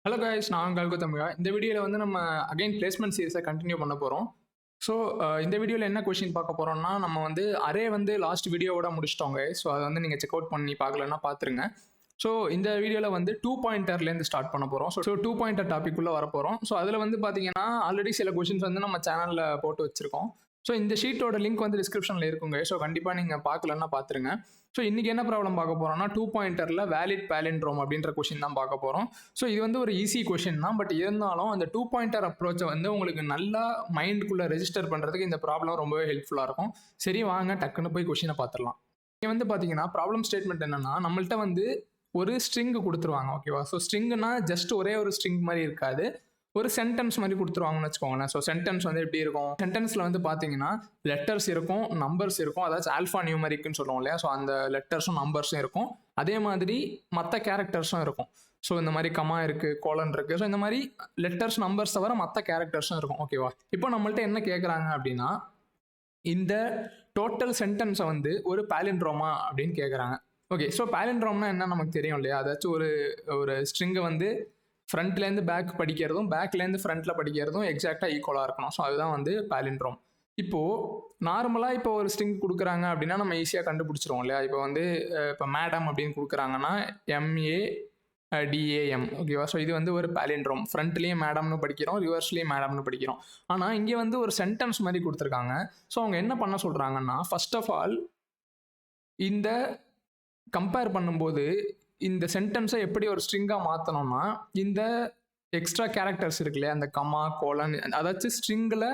Hello guys, நான் உங்கள் கௌதமிகா. இந்த வீடியோவில் வந்து நம்ம அகைன் பிளேஸ்மெண்ட் சீரிஸை கண்டினியூ பண்ண போகிறோம். ஸோ இந்த வீடியோவில் என்ன கொஷின் பார்க்க போகிறோம்னா, நம்ம வந்து அரே வந்து லாஸ்ட் வீடியோவோட முடிச்சிட்டோங்க. ஸோ அதை வந்து நீங்கள் செக் அவுட் பண்ணி பார்க்கலன்னா பார்த்துருங்க. ஸோ இந்த வீடியோவில் வந்து 2 பாயிண்டர்லேருந்து ஸ்டார்ட் பண்ண போகிறோம். ஸோ 2 பாயிண்டர் டாபிக்குள்ளே வர போகிறோம். ஸோ அதில் வந்து பார்த்தீங்கன்னா ஆல்ரெடி சில கொஷின்ஸ் வந்து நம்ம சேனலில் போட்டு வச்சுருக்கோம். ஸோ இந்த ஷீட்டோட லிங்க் வந்து டிஸ்கிரிப்ஷனில் இருக்குங்க. ஸோ கண்டிப்பாக நீங்கள் பார்க்கலன்னா பார்த்துருங்க. ஸோ இன்றைக்கி என்ன ப்ராப்ளம் பார்க்க போகிறோம்னா, 2 பாயிண்டரில் வேலிட் பாலிண்ட்ரோம் அப்படின்ற கொஷின் தான் பார்க்க போகிறோம். ஸோ இது வந்து ஒரு ஈஸி கொஷின் தான். பட் இருந்தாலும் அந்த 2 பாயிண்டர் அப்ரோச்சை வந்து உங்களுக்கு நல்லா மைண்டுக்குள்ளே ரெஜிஸ்டர் பண்ணுறதுக்கு இந்த ப்ராப்ளம் ரொம்பவே ஹெல்ப்ஃபுல்லாக இருக்கும். சரி, வாங்க டக்குன்னு போய் கொஷினை பார்த்துடலாம். இங்கே வந்து பார்த்தீங்கன்னா ப்ராப்ளம் ஸ்டேட்மெண்ட் என்னென்னா, நம்மள்ட்ட வந்து ஒரு ஸ்ட்ரிங்கு கொடுத்துருவாங்க. ஓகேவா? ஸோ ஸ்ட்ரிங்குனா ஜஸ்ட் ஒரே ஒரு ஸ்ட்ரிங் மாதிரி இருக்காது, ஒரு சென்டென்ஸ் மாதிரி கொடுத்துருவாங்கன்னு வச்சுக்கோங்களேன். ஸோ சென்டென்ஸ் வந்து எப்படி இருக்கும்? சென்டென்ஸில் வந்து பார்த்தீங்கன்னா லெட்டர்ஸ் இருக்கும், நம்பர்ஸ் இருக்கும். அதாச்சும் ஆல்ஃபா நியூமரிக்னு சொல்லுவோம் இல்லையா? ஸோ அந்த லெட்டர்ஸும் நம்பர்ஸும் இருக்கும். அதே மாதிரி மற்ற கேரக்டர்ஸும் இருக்கும். ஸோ இந்த மாதிரி கமா இருக்குது, கோலன் இருக்குது. ஸோ இந்த மாதிரி லெட்டர்ஸ் நம்பர்ஸ் தவிர மற்ற கேரக்டர்ஸும் இருக்கும். ஓகேவா? இப்போ நம்மள்ட்ட என்ன கேட்குறாங்க அப்படின்னா, இந்த டோட்டல் சென்டென்ஸை வந்து ஒரு பாலிண்ட்ரோமா அப்படின்னு கேட்குறாங்க. ஓகே, ஸோ பாலிண்ட்ரோம்னா என்ன நமக்கு தெரியும் இல்லையா? அதாச்சும் ஒரு ஸ்ட்ரிங்கை வந்து ஃப்ரண்ட்லேருந்து பேக் படிக்கிறதும் பேக்லேருந்து ஃப்ரண்ட்டில் படிக்கிறதும் எக்ஸாக்டாக ஈக்குவலாக இருக்கணும். ஸோ அதுதான் வந்து பாலிண்ட்ரோம். இப்போது நார்மலாக இப்போ ஒரு ஸ்ட்ரிங் கொடுக்குறாங்க அப்படின்னா நம்ம ஈஸியாக கண்டுபிடிச்சிருவோம் இல்லையா? இப்போ வந்து இப்போ மேடம் அப்படின்னு கொடுக்குறாங்கன்னா MADAM. ஓகேவா? ஸோ இது வந்து ஒரு பாலிண்ட்ரோம். ஃப்ரண்ட்லேயும் மேடம்னு படிக்கிறோம், ரிவர்ஸ்லேயும் மேடம்னு படிக்கிறோம். ஆனால் இங்கே வந்து ஒரு சென்டென்ஸ் மாதிரி கொடுத்துருக்காங்க. ஸோ அவங்க என்ன பண்ண சொல்கிறாங்கன்னா, ஃபர்ஸ்ட் ஆஃப் ஆல் இந்த கம்பேர் பண்ணும்போது இந்த சென்டென்ஸை எப்படி ஒரு ஸ்ட்ரிங்காக மாற்றணும்னா, இந்த எக்ஸ்ட்ரா கேரக்டர்ஸ் இருக்கு இல்லையா, அந்த கமா, கோலன், அதாச்சும் ஸ்ட்ரிங்கில்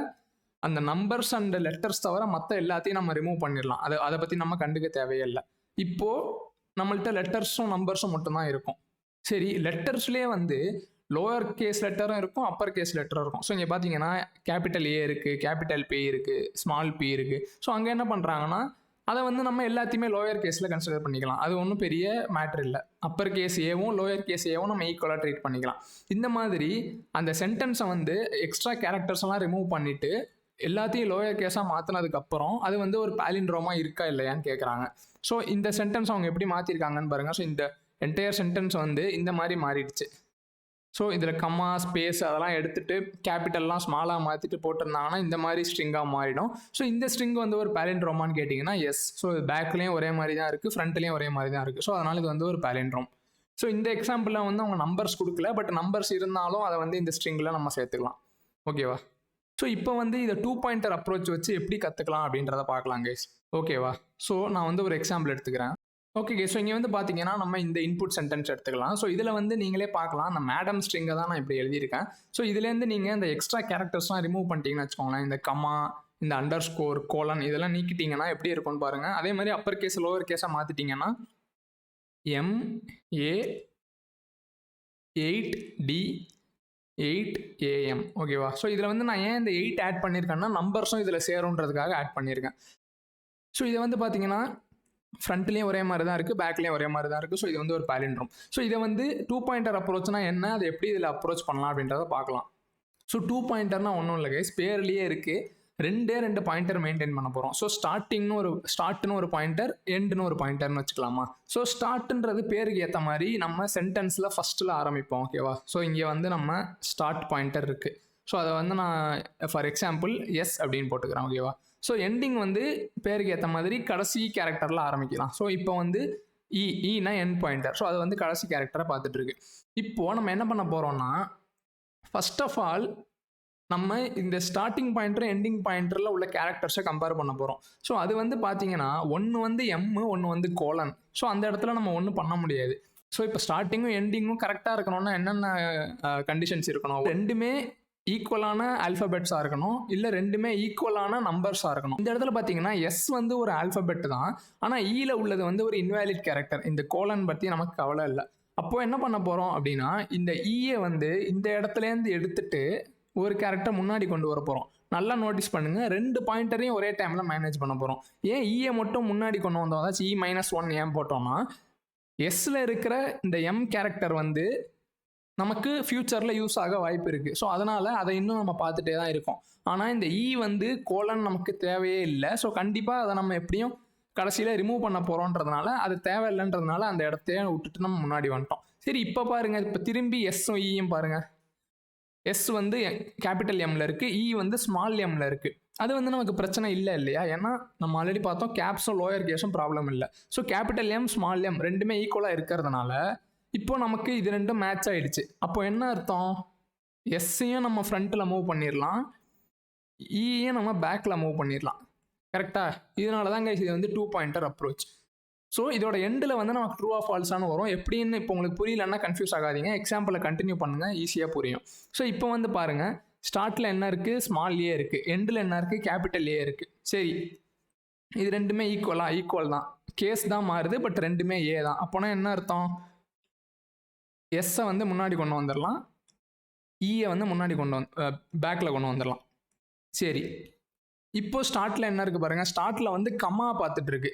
அந்த நம்பர்ஸ் அண்ட் லெட்டர்ஸ் தவிர மற்ற எல்லாத்தையும் நம்ம ரிமூவ் பண்ணிடலாம். அதை பற்றி நம்ம கண்டுக்க தேவையே இல்லை. இப்போது நம்மள்கிட்ட லெட்டர்ஸும் நம்பர்ஸும் மட்டும்தான் இருக்கும். சரி, லெட்டர்ஸ்லேயே வந்து லோயர் கேஸ் லெட்டரும் இருக்கும், அப்பர் கேஸ் லெட்டரும் இருக்கும். ஸோ இங்கே பார்த்தீங்கன்னா கேபிட்டல் A இருக்குது, கேபிட்டல் P இருக்குது, ஸ்மால் p இருக்குது. ஸோ அங்கே என்ன பண்ணுறாங்கன்னா, அதை வந்து நம்ம எல்லாத்தையுமே லோயர் கேஸில் கன்சிடர் பண்ணிக்கலாம். அது ஒன்றும் பெரிய மேட்ரு இல்லை. அப்பர் கேஸ் ஏவும் லோயர் கேஸ் ஏவும் நம்ம ஈக்குவலாக ட்ரீட் பண்ணிக்கலாம். இந்த மாதிரி அந்த சென்டென்ஸை வந்து எக்ஸ்ட்ரா கேரக்டர்ஸ் எல்லாம் ரிமூவ் பண்ணிவிட்டு எல்லாத்தையும் லோயர் கேஸாக மாற்றினதுக்கப்புறம் அது வந்து ஒரு பாலிண்ட்ரோமாக இருக்கா இல்லையான்னு கேட்குறாங்க. ஸோ இந்த சென்டென்ஸ் அவங்க எப்படி மாற்றிருக்காங்கன்னு பாருங்கள். ஸோ இந்த என்டையர் சென்டென்ஸ் வந்து இந்த மாதிரி மாறிடுச்சு. ஸோ இதில் கம்மா, ஸ்பேஸ் அதெல்லாம் எடுத்துகிட்டு கேபிட்டல்லாம் ஸ்மாலாக மாற்றிட்டு போட்டிருந்தாங்கன்னா இந்த மாதிரி ஸ்ட்ரிங்காக மாறிடும். ஸோ இந்த ஸ்ட்ரிங் வந்து ஒரு பாலிண்ட்ரோமான்னு கேட்டிங்கன்னா எஸ். ஸோ பேக்லேயும் ஒரே மாதிரி தான் இருக்குது, ஃப்ரண்ட்லேயும் ஒரே மாதிரி தான் இருக்குது. ஸோ அதனால் இது வந்து ஒரு பாலிண்ட்ரோம். ஸோ இந்த எக்ஸாம்பிளில் வந்து அவங்க நம்பர்ஸ் கொடுக்கல, பட் நம்பர்ஸ் இருந்தாலும் அதை வந்து இந்த ஸ்ட்ரிங்கில் நம்ம சேர்த்துக்கலாம். ஓகேவா? ஸோ இப்போ வந்து இதை 2 பாயிண்டர் அப்ரோச் வச்சு எப்படி கற்றுக்கலாம் அப்படின்றத பார்க்கலாம் கைஸ். ஓகேவா? ஸோ நான் வந்து ஒரு எக்ஸாம்பிள் எடுத்துக்கிறேன். ஓகே, ஸோ இங்கே வந்து பார்த்தீங்கன்னா நம்ம இந்த இன்புட் சென்டென்ஸ் எடுத்துக்கலாம். ஸோ இதில் வந்து நீங்களே பார்க்கலாம், அந்த மேடம் ஸ்ட்ரிங்கை தான் நான் இப்படி எழுதியிருக்கேன். ஸோ இதுலேருந்து நீங்கள் இந்த எக்ஸ்ட்ரா கேரக்டர்ஸ்லாம் ரிமூவ் பண்ணிட்டீங்கன்னு வச்சுக்கோங்களேன். இந்த கமா, இந்த அண்டர் ஸ்கோர், கோலன் இதெல்லாம் நீக்கிட்டீங்கன்னா எப்படி இருக்கும்னு பாருங்கள். அதே மாதிரி அப்பர் கேஸ் லோவர் கேஸாக மாற்றிட்டீங்கன்னா MA8D8AM. ஓகேவா? ஸோ இதில் வந்து நான் ஏன் இந்த 8 ஆட் பண்ணியிருக்கேன்னா, நம்பர்ஸும் இதில் சேருன்றதுக்காக ஆட் பண்ணியிருக்கேன். ஸோ இதை வந்து பார்த்தீங்கன்னா ஃப்ரண்ட்லேயும் ஒரே மாதிரி தான் இருக்குது, பேக்லேயும் ஒரே மாதிரி தான் இருக்குது. ஸோ இது வந்து ஒரு பாலிண்ட்ரோம். ஸோ இதை வந்து 2 பாயிண்டர் அப்ரோச்னா என்ன, அதை எப்படி இதில் அப்ரோச் பண்ணலாம் அப்படின்றத பார்க்கலாம். ஸோ 2 பாயிண்டர்னா ஒன்றும் இல்லை கைஸ், பேர்லேயே இருக்குது. 2 பாயிண்டர் மெயின்டைன் பண்ண போகிறோம். ஸோ ஸ்டார்ட்னு ஒரு பாயிண்டர், எண்டுன்னு ஒரு பாயிண்டர்னு வச்சுக்கலாமா? ஸோ ஸ்டார்ட்ன்றது பேருக்கு ஏற்ற மாதிரி நம்ம சென்டென்ஸில் ஃபஸ்ட்டில் ஆரம்பிப்போம். ஓகேவா? ஸோ இங்கே வந்து நம்ம ஸ்டார்ட் பாயிண்டர் இருக்குது. ஸோ அதை வந்து நான் ஃபார் எக்ஸாம்பிள் எஸ் அப்படின்னு போட்டுக்கிறேன். ஓகேவா? ஸோ எண்டிங் வந்து பேருக்கு ஏற்ற மாதிரி கடைசி கேரக்டரில் ஆரம்பிக்கலாம். ஸோ இப்போ வந்து ஈனா எண்ட் பாயிண்டர். ஸோ அது வந்து கடைசி கேரக்டரை பார்த்துட்ருக்கு. இப்போது நம்ம என்ன பண்ண போகிறோம்னா, ஃபர்ஸ்ட் ஆஃப் ஆல் நம்ம இந்த ஸ்டார்டிங் பாயிண்டர் எண்டிங் பாயிண்டரில் உள்ள கேரக்டர்ஸை கம்பேர் பண்ண போகிறோம். ஸோ அது வந்து பார்த்தீங்கன்னா ஒன்று வந்து ஒன்று வந்து கோலன். ஸோ அந்த இடத்துல நம்ம ஒன்றும் பண்ண முடியாது. ஸோ இப்போ ஸ்டார்டிங்கும் எண்டிங்கும் கரெக்டாக இருக்கணும்னா என்னென்ன கண்டிஷன்ஸ் இருக்கணும்? ரெண்டுமே ஈக்குவலான ஆல்ஃபபெட்ஸாக இருக்கணும், இல்லை ரெண்டுமே ஈக்குவலான நம்பர்ஸாக இருக்கணும். இந்த இடத்துல பார்த்தீங்கன்னா எஸ் வந்து ஒரு ஆல்ஃபபெட் தான், ஆனால் ஈல உள்ளது வந்து ஒரு இன்வேலிட் கேரக்டர். இந்த கோலன் பற்றி நமக்கு கவலை இல்லை. அப்போது என்ன பண்ண போகிறோம் அப்படின்னா, இந்த ஈயை வந்து இந்த இடத்துலேருந்து எடுத்துட்டு ஒரு கேரக்டர் முன்னாடி கொண்டு வர போகிறோம். நல்லா நோட்டீஸ் பண்ணுங்கள், 2 பாயிண்டரையும் ஒரே டைமில் மேனேஜ் பண்ண போகிறோம். ஏன் ஈயை மட்டும் முன்னாடி கொண்டு வந்தோம், அதாச்சும் E-1 ஏன் போட்டோம்னா, எஸ்ஸில் இருக்கிற இந்த எம் கேரக்டர் வந்து நமக்கு ஃப்யூச்சரில் யூஸ் ஆக வாய்ப்பு இருக்குது. ஸோ அதனால் அதை இன்னும் நம்ம பார்த்துட்டே தான் இருக்கோம். ஆனால் இந்த வந்து கோலன் நமக்கு தேவையே இல்லை. ஸோ கண்டிப்பாக அதை நம்ம எப்படியும் கடைசியில் ரிமூவ் பண்ண போகிறோன்றதுனால அது தேவையில்லைன்றதுனால அந்த இடத்தையே விட்டுட்டு நம்ம முன்னாடி வந்துட்டோம். சரி இப்போ பாருங்க, இப்போ திரும்பி எஸ்ஸும் ஈயும் பாருங்க. எஸ் வந்து கேபிட்டல் எம்ல இருக்கு, இ வந்து ஸ்மால் எம்ல இருக்கு. அது வந்து நமக்கு பிரச்சனை இல்லை இல்லையா? ஏன்னா நம்ம ஆல்ரெடி பார்த்தோம் கேப்ஸும் லோயர் கேஸும் ப்ராப்ளம் இல்லை. So capital M small M ரெண்டுமே ஈக்குவலாக இருக்கிறதுனால இப்போ நமக்கு இது ரெண்டும் மேட்ச் ஆயிடுச்சு. அப்போ என்ன அர்த்தம்? எஸ்ஸையும் நம்ம ஃப்ரண்ட்டில் மூவ் பண்ணிடலாம், ஈயும் நம்ம பேக்கில் மூவ் பண்ணிடலாம். கரெக்டா? இதனால தான் இது வந்து 2 பாயிண்டர் அப்ரோச். ஸோ இதோட எண்டில் வந்து நமக்கு ட்ரூ ஆஃப் ஃபால்ஸானு வரும். எப்படின்னு இப்போ உங்களுக்கு புரியலன்னா கன்ஃபியூஸ் ஆகாதீங்க, எக்ஸாம்பிளை கண்டினியூ பண்ணுங்கள், ஈஸியாக புரியும். ஸோ இப்போ வந்து பாருங்கள், ஸ்டார்ட்டில் என்ன இருக்குது? ஸ்மால் ஏ இருக்குது, எண்டில் என்ன இருக்குது? கேபிட்டல் ஏ இருக்குது. சரி, இது ரெண்டுமே ஈக்குவல் தான், கேஸ் தான் மாறுது, பட் ரெண்டுமே ஏ தான். அப்போனா என்ன அர்த்தம்? எஸ்ஸை வந்து முன்னாடி கொண்டு வந்துடலாம், ஈயை வந்து முன்னாடி பேக்கில் கொண்டு வந்துடலாம். சரி, இப்போ ஸ்டார்ட்டில் என்ன இருக்குது பாருங்கள், ஸ்டார்ட்டில் வந்து கம்மா பார்த்துட்டு இருக்கு,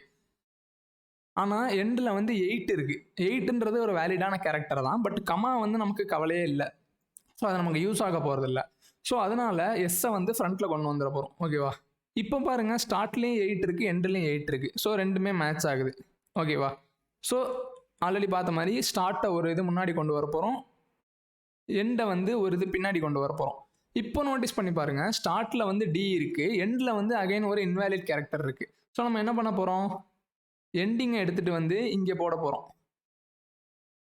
ஆனால் எண்டில் வந்து 8 இருக்குது. 8ன்றது ஒரு வேலிடான கேரக்டர் தான், பட் கமா வந்து நமக்கு கவலையே இல்லை. ஸோ அது நமக்கு யூஸ் ஆக போகிறதில்ல. ஸோ அதனால் எஸ்ஸை வந்து ஃப்ரண்ட்டில் கொண்டு வந்துட போகிறோம். ஓகேவா? இப்போ பாருங்கள், ஸ்டார்ட்லேயும் 8 இருக்குது, எண்ட்லேயும் 8 இருக்குது. ஸோ ரெண்டுமே மேட்ச் ஆகுது. ஓகேவா? ஸோ ஆல்ரெடி பார்த்த மாதிரி ஸ்டார்ட்டை ஒரு இது முன்னாடி கொண்டு வர போகிறோம், எண்டை வந்து ஒரு இது பின்னாடி கொண்டு வர போகிறோம். இப்போ நோட்டீஸ் பண்ணி பாருங்கள், ஸ்டார்ட்டில் வந்து டி இருக்குது, எண்டில் வந்து அகைன் ஒரு இன்வேலிட் கேரக்டர் இருக்குது. ஸோ நம்ம என்ன பண்ண போகிறோம்? எண்டிங்கை எடுத்துகிட்டு வந்து இங்கே போட போகிறோம்.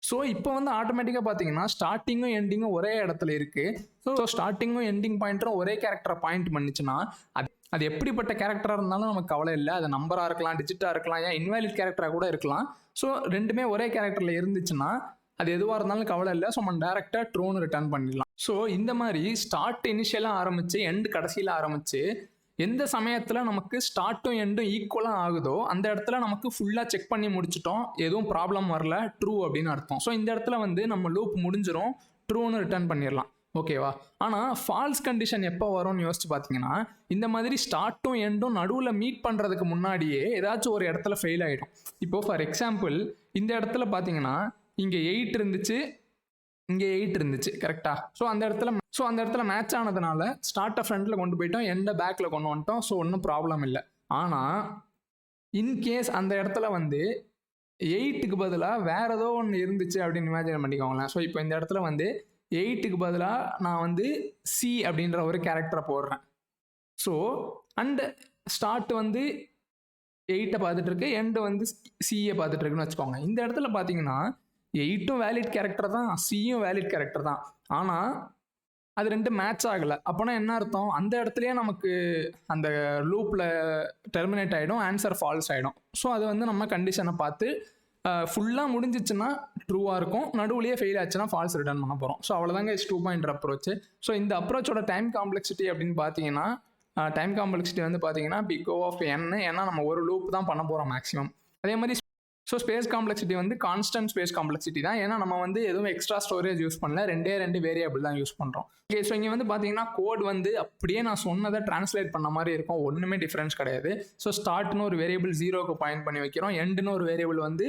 ஸோ இப்போ வந்து ஆட்டோமேட்டிக்காக பார்த்தீங்கன்னா ஸ்டார்டிங்கும் எண்டிங்கும் ஒரே இடத்துல இருக்குது. ஸோ ஸ்டார்டிங்கும் எண்டிங் பாயிண்ட்டும் ஒரே கேரக்டரை பாயிண்ட் பண்ணிச்சுன்னா அது எப்படிப்பட்ட கேரக்டராக இருந்தாலும் நமக்கு கவலை இல்லை. அது நம்பராக இருக்கலாம், டிஜிட்டாக இருக்கலாம், ஏன் இன்வேலிட் கேரக்டராக கூட இருக்கலாம். ஸோ ரெண்டுமே ஒரே கேரக்டரில் இருந்துச்சுன்னா அது எதுவாக இருந்தாலும் கவலை இல்லை. ஸோ நம்ம டேரெக்டாக ட்ரூன்னு ரிட்டர்ன் பண்ணிடலாம். ஸோ இந்த மாதிரி ஸ்டார்ட் இனிஷியலாக ஆரம்பித்து எண்டு கடைசியில் ஆரம்பித்து எந்த சமயத்தில் நமக்கு ஸ்டார்ட்டும் எண்டும் ஈக்குவலாக ஆகுதோ அந்த இடத்துல நமக்கு ஃபுல்லாக செக் பண்ணி முடிச்சிட்டோம், எதுவும் ப்ராப்ளம் வரல, ட்ரூ அப்படின்னு அர்த்தம். ஸோ இந்த இடத்துல வந்து நம்ம லூப் முடிஞ்சிடும், ட்ரூன்னு ரிட்டர்ன் பண்ணிடலாம். ஓகேவா? ஆனால் ஃபால்ஸ் கண்டிஷன் எப்போ வரும்னு யோசிச்சு பார்த்தீங்கன்னா, இந்த மாதிரி ஸ்டார்ட்டும் எண்டும் நடுவில் மீட் பண்ணுறதுக்கு முன்னாடியே ஏதாச்சும் ஒரு இடத்துல ஃபெயில் ஆகிடும். இப்போது ஃபார் எக்ஸாம்பிள் இந்த இடத்துல பார்த்தீங்கன்னா இங்கே 8 இருந்துச்சு, இங்கே 8 இருந்துச்சு, கரெக்டா? ஸோ அந்த இடத்துல மேட்ச் ஆனதுனால ஸ்டார்ட்டை ஃப்ரண்ட்டில் கொண்டு போயிட்டோம், எண்டை பேக்கில் கொண்டு வந்துட்டோம். ஸோ ஒன்றும் ப்ராப்ளம் இல்லை. ஆனால் இன்கேஸ் அந்த இடத்துல வந்து 8க்கு பதிலாக வேறு ஏதோ ஒன்று இருந்துச்சு அப்படின்னு இமேஜின் பண்ணிக்கோங்களேன். ஸோ இப்போ இந்த இடத்துல வந்து 8க்கு பதிலாக நான் வந்து சி அப்படின்ற ஒரு கேரக்டரை போடுறேன். ஸோ அண்டு ஸ்டார்ட் வந்து 8 பார்த்துட்டு இருக்கு, எண்டு வந்து சியை பார்த்துட்டு இருக்குன்னு வச்சுக்கோங்க. இந்த இடத்துல பார்த்தீங்கன்னா 8ம் வேலிட் கேரக்டர் தான், சியும் வேலிட் கேரக்டர் தான், ஆனால் அது ரெண்டு மேட்ச் ஆகலை. அப்போனா என்ன அர்த்தம்? அந்த இடத்துலையே நமக்கு அந்த லூப்பில் டெர்மினேட் ஆகிடும், ஆன்சர் ஃபால்ஸ் ஆகிடும். ஸோ அது வந்து நம்ம கண்டிஷனை பார்த்து ஃபுல்லாக முடிஞ்சிச்சுன்னா ட்ரூவாக இருக்கும், நடுவுலையே ஃபெயில் ஆச்சுன்னா ஃபால்ஸ் ரிட்டர்ன் பண்ண போகிறோம். ஸோ அவ்வளோதாங்க இஸ் 2 பாயிண்டர் அப்ரோச். ஸோ இந்த அப்ரோச்சோட டைம் காம்ப்ளெக்சிட்டி அப்படின்னு பார்த்தீங்கன்னா, டைம் காம்ப்ளெக்சிட்டி வந்து பார்த்தீங்கன்னா பிக் ஆஃப் n, ஏன்னா நம்ம ஒரு லூப் தான் பண்ண போகிறோம் மேக்ஸிமம். அதே மாதிரி ஸோ ஸ்பேஸ் காம்ப்ளெக்சிட்டி வந்து கான்ஸ்டன்ட் ஸ்பேஸ் காம்ப்ளெக்சிட்டி தான், ஏன்னா நம்ம வந்து எதுவும் எக்ஸ்ட்ரா ஸ்டோரேஜ் யூஸ் பண்ணல, 2 வேரியபிள் தான் யூஸ் பண்ணுறோம். ஓகே, ஸோ இங்கே வந்து பார்த்தீங்கன்னா கோட் வந்து அப்படியே நான் சொன்னதை டிரான்ஸ்லேட் பண்ண மாதிரி இருக்கும், ஒன்றுமே டிஃப்ரென்ஸ் கிடையாது. ஸோ ஸ்டார்ட்னு ஒரு வேரியபிள் 0க்கு பாயிண்ட் பண்ணி வைக்கிறோம், எண்டுன்னு ஒரு வேரியபிள் வந்து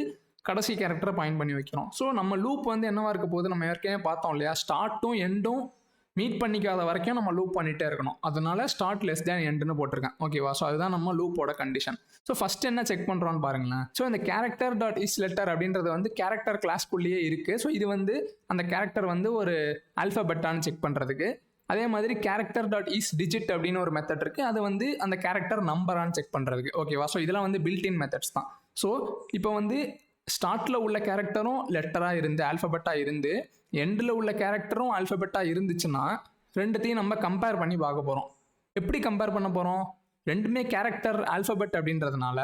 கடைசி கேரக்டரை பாயிண்ட் பண்ணி வைக்கிறோம். ஸோ நம்ம லூப் வந்து என்னவா இருக்க போகுது, நம்ம ஏற்கனவே பார்த்தோம் இல்லையா, ஸ்டார்ட்டும் எண்டும் மீட் பண்ணிக்காத வரைக்கும் நம்ம லூப் பண்ணிகிட்டே இருக்கணும். அதனால ஸ்டார்ட் லெஸ் தேன் எண்டுன்னு போட்டிருக்கேன். ஓகேவா? ஸோ அதுதான் நம்ம லூப்போட கண்டிஷன். ஸோ ஃபஸ்ட் என்ன செக் பண்ணுறோன்னு பாருங்களேன். ஸோ இந்த கேரக்டர் டாட் இஸ் லெட்டர் அப்படின்றது வந்து கேரக்டர் கிளாஸ்க்குள்ளேயே இருக்குது. ஸோ இது வந்து அந்த கேரக்டர் வந்து ஒரு ஆல்ஃபபெட்டான்னு செக் பண்ணுறதுக்கு. அதே மாதிரி கேரக்டர் டாட் இஸ் டிஜிட் அப்படின்னு ஒரு மெத்தட் இருக்குது, அது வந்து அந்த கேரக்டர் நம்பரான்னு செக் பண்ணுறதுக்கு. ஓகேவா? ஸோ இதெல்லாம் வந்து பில்டின் மெத்தட்ஸ் தான். ஸோ இப்போ வந்து ஸ்டார்ட்டில் உள்ள கேரக்டரும் லெட்டராக இருந்து ஆல்ஃபபெட்டாக இருந்து எண்டில் உள்ள கேரக்டரும் ஆல்ஃபபெட்டாக இருந்துச்சுன்னா ரெண்டுத்தையும் நம்ம கம்பேர் பண்ணி பார்க்க போகிறோம். எப்படி கம்பேர் பண்ண போகிறோம்? ரெண்டுமே கேரக்டர் ஆல்ஃபபெட் அப்படின்றதுனால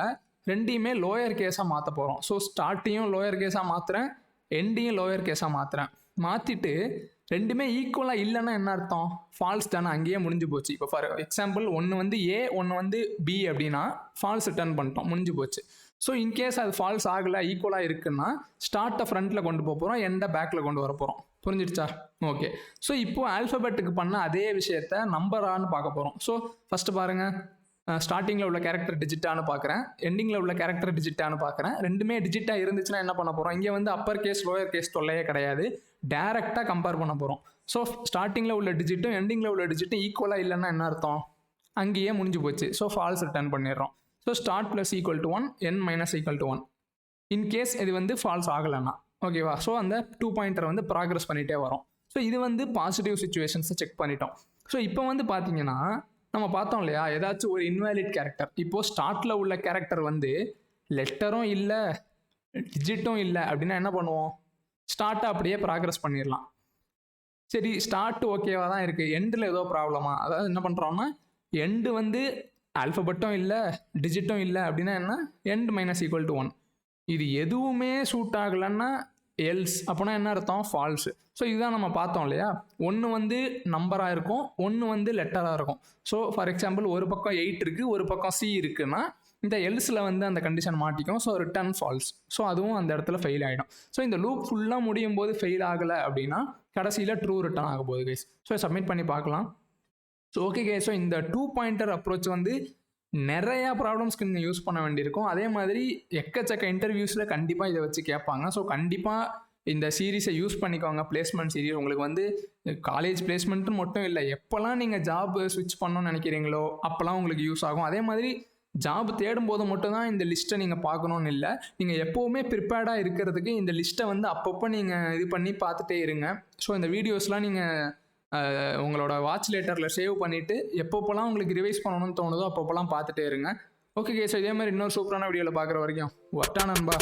ரெண்டையுமே லோயர் கேஸாக மாற்ற போகிறோம். ஸோ ஸ்டார்ட்டையும் லோயர் கேஸாக மாற்றுறேன், எண்டையும் லோயர் கேஸாக மாற்றுறேன். மாற்றிட்டு ரெண்டுமே ஈக்குவலாக இல்லைன்னா என்ன அர்த்தம்? ஃபால்ஸ் தானே, அங்கேயே முடிஞ்சு போச்சு. இப்போ ஃபார் எக்ஸாம்பிள் ஒன்று வந்து ஏ, ஒன்று வந்து பி அப்படின்னா ஃபால்ஸ் ரிட்டர்ன் பண்ணிட்டோம், முடிஞ்சு போச்சு. ஸோ இன்கேஸ் அது ஃபால்ஸ் ஆகலை, ஈக்குவலாக இருக்குன்னா ஸ்டார்ட்டை ஃப்ரண்ட்டில் கொண்டு போக போகிறோம், எண்டை பேக்கில் கொண்டு வர போகிறோம். புரிஞ்சிடுச்சா? ஓகே. ஸோ இப்போது ஆல்ஃபபெட்டுக்கு பண்ண அதே விஷயத்த நம்பரான்னு பார்க்க போகிறோம். ஸோ ஃபஸ்ட்டு பாருங்கள், ஸ்டார்டிங்கில் உள்ள கேரக்டர் டிஜிட்டானு பார்க்குறேன், எண்டிங்கில் உள்ள கேரக்டர் டிஜிட்டானு பார்க்குறேன். ரெண்டுமே டிஜிட்டாக இருந்துச்சுன்னா என்ன பண்ண போகிறோம்? இங்கே வந்து அப்பர் கேஸ் லோயர் கேஸ் தொல்லையே கிடையாது, டேரெக்டாக கம்பேர் பண்ண போகிறோம். ஸோ ஸ்டார்டிங்கில் உள்ள டிஜிட்டும் எண்டிங்கில் உள்ள டிஜிட்டும் ஈக்குவலாக இல்லைன்னா என்ன அர்த்தம்? அங்கேயே முடிஞ்சு போச்சு. ஸோ ஃபால்ஸ் ரிட்டர்ன் பண்ணிடுறோம். So start plus equal to 1, n minus equal to 1. In case இது வந்து ஃபால்ஸ் ஆகலைன்னா, ஓகேவா? ஸோ அந்த 2 பாயிண்டர் வந்து ப்ராக்ரஸ் பண்ணிகிட்டே வரும். ஸோ இது வந்து பாசிட்டிவ் சுச்சுவேஷன்ஸை செக் பண்ணிட்டோம். ஸோ இப்போ வந்து பார்த்தீங்கன்னா நம்ம பார்த்தோம் இல்லையா, ஏதாச்சும் ஒரு இன்வேலிட் கேரக்டர், இப்போது ஸ்டார்ட்டில் உள்ள கேரக்டர் வந்து லெட்டரும் இல்லை டிஜிட்டும் இல்லை அப்படின்னா என்ன பண்ணுவோம்? ஸ்டார்ட்டை அப்படியே ப்ராக்ரஸ் பண்ணிடலாம். சரி, ஸ்டார்ட் ஓகேவாக தான் இருக்குது, எண்டில் ஏதோ ப்ராப்ளமா? அதாவது என்ன பண்ணுறோம்னா, எண்டு வந்து ஆல்ஃபபெட்டும் இல்லை டிஜிட்டும் இல்லை அப்படின்னா என்ன? End minus equal to 1. இது எதுவுமே சூட் ஆகலைன்னா எல்ஸ், அப்போனா என்ன அர்த்தம்? ஃபால்ஸு. ஸோ இதுதான் நம்ம பார்த்தோம் இல்லையா, ஒன்று வந்து நம்பராக இருக்கும், ஒன்று வந்து லெட்டராக இருக்கும். ஸோ ஃபார் எக்ஸாம்பிள் ஒரு பக்கம் 8 இருக்குது, ஒரு பக்கம் சி இருக்குன்னா இந்த எல்ஸில் வந்து அந்த கண்டிஷன் மாட்டிக்கும். So return falls. ஸோ அதுவும் அந்த இடத்துல ஃபெயில் ஆகிடும். ஸோ இந்த லூப் ஃபுல்லாக முடியும் போது ஃபெயில் ஆகலை அப்படின்னா கடைசியில் ட்ரூ ரிட்டர்ன் ஆக போகுது கைஸ். ஸோ சப்மிட் பண்ணி பார்க்கலாம். ஸோ ஓகே கைஸ், ஸோ இந்த 2 பாயிண்டர் அப்ரோச் வந்து நிறையா ப்ராப்ளம்ஸ்க்கு நீங்கள் யூஸ் பண்ண வேண்டியிருக்கும். அதே மாதிரி எக்கச்சக்க இன்டர்வியூஸில் கண்டிப்பாக இதை வச்சு கேட்பாங்க. ஸோ கண்டிப்பாக இந்த சீரீஸை யூஸ் பண்ணிக்கோங்க. பிளேஸ்மெண்ட் சீரீஸ் உங்களுக்கு வந்து காலேஜ் பிளேஸ்மெண்ட்டுன்னு மட்டும் இல்லை, எப்போல்லாம் நீங்கள் ஜாப் ஸ்விட்ச் பண்ணணும்னு நினைக்கிறீங்களோ அப்போல்லாம் உங்களுக்கு யூஸ் ஆகும். அதே மாதிரி ஜாப் தேடும்போது மட்டும்தான் இந்த லிஸ்ட்டை நீங்கள் பார்க்கணுன்னு இல்லை, நீங்கள் எப்போவுமே ப்ரிப்பேர்டாக இருக்கிறதுக்கு இந்த லிஸ்ட்டை வந்து அப்பப்போ நீங்கள் இது பண்ணி பார்த்துட்டே இருங்க. ஸோ இந்த வீடியோஸ்லாம் நீங்கள் உங்களோட வாட்ச் லேட்டரில் சேவ் பண்ணிவிட்டு எப்பப்போலாம் உங்களுக்கு ரிவைஸ் பண்ணணும்னு தோணுதோ அப்பப்போலாம் பார்த்துட்டே இருங்க. ஓகே கேஸ், இதே மாதிரி இன்னொரு சூப்பரான வீடியோவில் பார்க்குற வரைக்கும் வட்டா நண்பா.